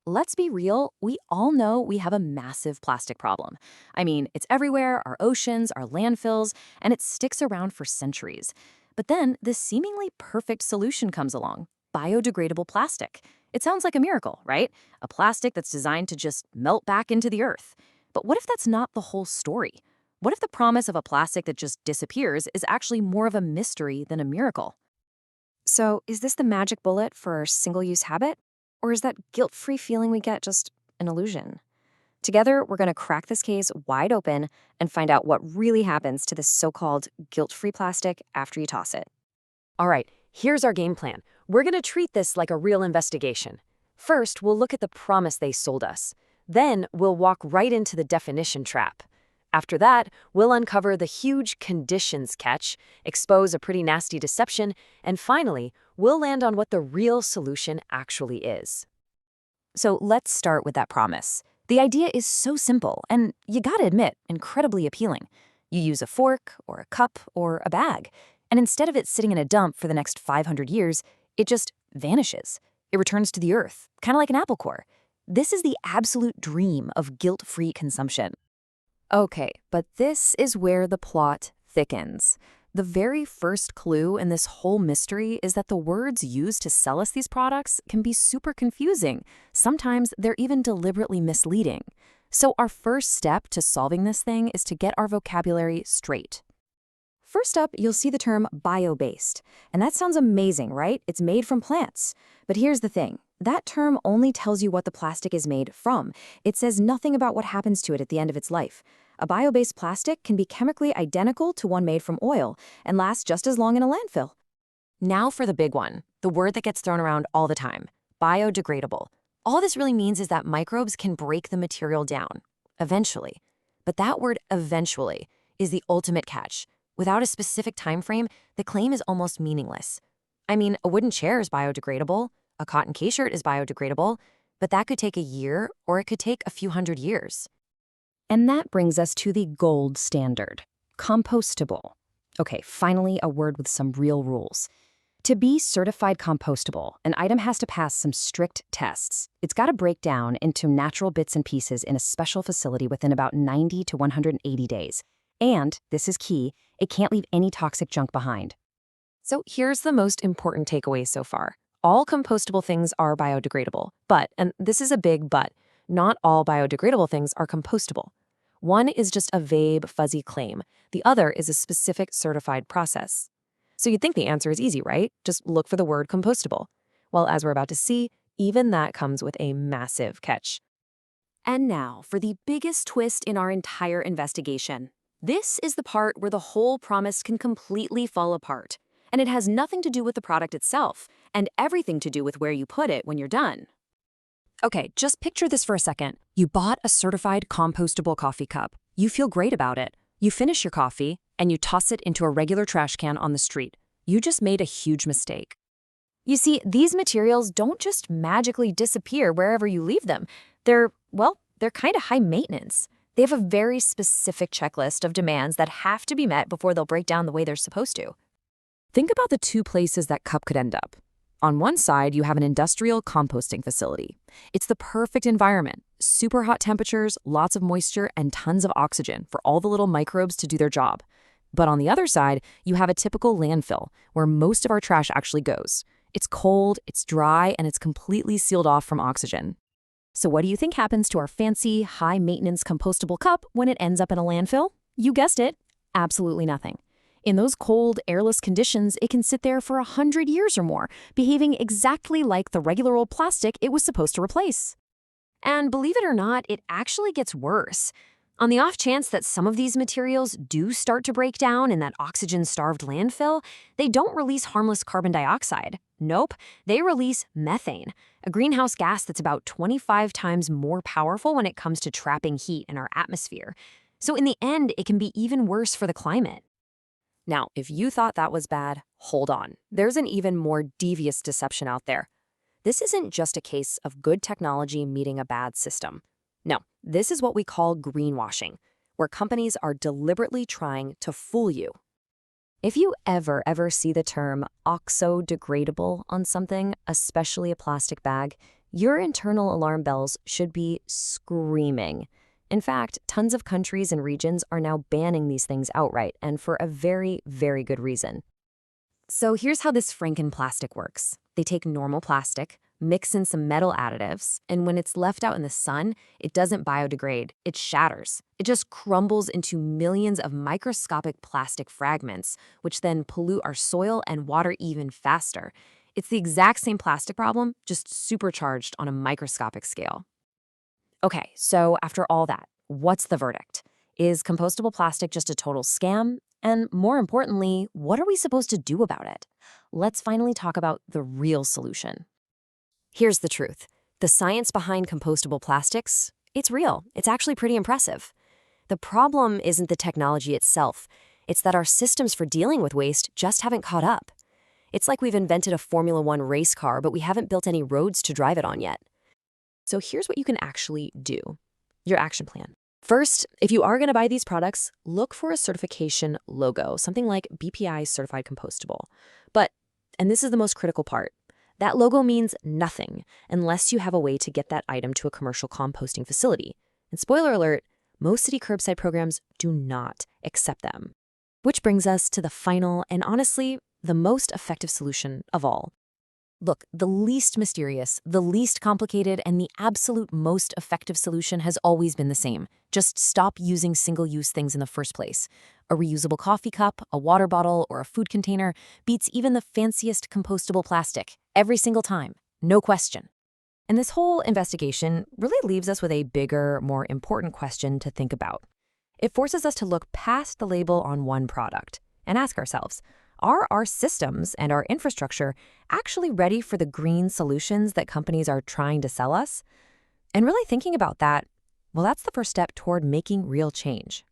let's be real, we all know we have a massive plastic problem. I mean, it's everywhere, our oceans, our landfills, and it sticks around for centuries. But then this seemingly perfect solution comes along: biodegradable plastic. It sounds like a miracle, right? A plastic that's designed to just melt back into the earth. But what if that's not the whole story? What if the promise of a plastic that just disappears is actually more of a mystery than a miracle? So, is this the magic bullet for our single use habit? Or is that guilt free feeling we get just an illusion? Together, we're going to crack this case wide open and find out what really happens to this so called guilt free plastic after you toss it. All right, here's our game plan. We're going to treat this like a real investigation. First, we'll look at the promise they sold us. Then, we'll walk right into the definition trap. After that, we'll uncover the huge conditions catch, expose a pretty nasty deception, and finally, we'll land on what the real solution actually is. So let's start with that promise. The idea is so simple and, you gotta admit, incredibly appealing. You use a fork or a cup or a bag, and instead of it sitting in a dump for the next 500 years, it just vanishes. It returns to the earth, kind of like an apple core. This is the absolute dream of guilt-free consumption. Okay, but this is where the plot thickens. The very first clue in this whole mystery is that the words used to sell us these products can be super confusing. Sometimes they're even deliberately misleading. So our first step to solving this thing is to get our vocabulary straight. First up, you'll see the term bio-based. And that sounds amazing, right? It's made from plants. But here's the thing. That term only tells you what the plastic is made from. It says nothing about what happens to it at the end of its life. A bio-based plastic can be chemically identical to one made from oil and last just as long in a landfill. Now for the big one, the word that gets thrown around all the time: biodegradable. All this really means is that microbes can break the material down, eventually. But that word eventually is the ultimate catch. Without a specific time frame, the claim is almost meaningless. I mean, a wooden chair is biodegradable, a cotton K-shirt is biodegradable, but that could take a year or it could take a few hundred years. And that brings us to the gold standard: compostable. Okay, finally a word with some real rules. To be certified compostable, an item has to pass some strict tests. It's got to break down into natural bits and pieces in a special facility within about 90 to 180 days. And, this is key, it can't leave any toxic junk behind. So here's the most important takeaway so far. All compostable things are biodegradable, but, and this is a big but, not all biodegradable things are compostable. One is just a vague, fuzzy claim. The other is a specific certified process. So you'd think the answer is easy, right? Just look for the word compostable. Well, as we're about to see, even that comes with a massive catch. And now for the biggest twist in our entire investigation. This is the part where the whole promise can completely fall apart. And it has nothing to do with the product itself, and everything to do with where you put it when you're done. Okay, just picture this for a second. You bought a certified compostable coffee cup. You feel great about it. You finish your coffee, and you toss it into a regular trash can on the street. You just made a huge mistake. You see, these materials don't just magically disappear wherever you leave them. They're kind of high maintenance. They have a very specific checklist of demands that have to be met before they'll break down the way they're supposed to. Think about the two places that cup could end up. On one side, you have an industrial composting facility. It's the perfect environment: super hot temperatures, lots of moisture, and tons of oxygen for all the little microbes to do their job. But on the other side, you have a typical landfill where most of our trash actually goes. It's cold, it's dry, and it's completely sealed off from oxygen. So what do you think happens to our fancy, high-maintenance compostable cup when it ends up in a landfill? You guessed it, absolutely nothing. In those cold, airless conditions, it can sit there for 100 years or more, behaving exactly like the regular old plastic it was supposed to replace. And believe it or not, it actually gets worse. On the off chance that some of these materials do start to break down in that oxygen-starved landfill, they don't release harmless carbon dioxide. Nope, they release methane, a greenhouse gas that's about 25 times more powerful when it comes to trapping heat in our atmosphere. So in the end, it can be even worse for the climate. Now, if you thought that was bad, hold on. There's an even more devious deception out there. This isn't just a case of good technology meeting a bad system. No, this is what we call greenwashing, where companies are deliberately trying to fool you. If you ever see the term oxo-degradable on something, especially a plastic bag, your internal alarm bells should be screaming. In fact, tons of countries and regions are now banning these things outright, and for a very, very good reason. So here's how this Frankenplastic works. They take normal plastic, mix in some metal additives, and when it's left out in the sun, it doesn't biodegrade, it shatters. It just crumbles into millions of microscopic plastic fragments, which then pollute our soil and water even faster. It's the exact same plastic problem, just supercharged on a microscopic scale. Okay, so after all that, what's the verdict? Is compostable plastic just a total scam? And more importantly, what are we supposed to do about it? Let's finally talk about the real solution. Here's the truth. The science behind compostable plastics, it's real. It's actually pretty impressive. The problem isn't the technology itself. It's that our systems for dealing with waste just haven't caught up. It's like we've invented a Formula One race car, but we haven't built any roads to drive it on yet. So here's what you can actually do. Your action plan. First, if you are going to buy these products, look for a certification logo, something like BPI Certified Compostable. But, and this is the most critical part, that logo means nothing unless you have a way to get that item to a commercial composting facility. And spoiler alert, most city curbside programs do not accept them. Which brings us to the final and honestly, the most effective solution of all. Look, the least mysterious, the least complicated, and the absolute most effective solution has always been the same. Just stop using single-use things in the first place. A reusable coffee cup, a water bottle, or a food container beats even the fanciest compostable plastic every single time, no question. And this whole investigation really leaves us with a bigger, more important question to think about. It forces us to look past the label on one product and ask ourselves, are our systems and our infrastructure actually ready for the green solutions that companies are trying to sell us? And really thinking about that, well, that's the first step toward making real change.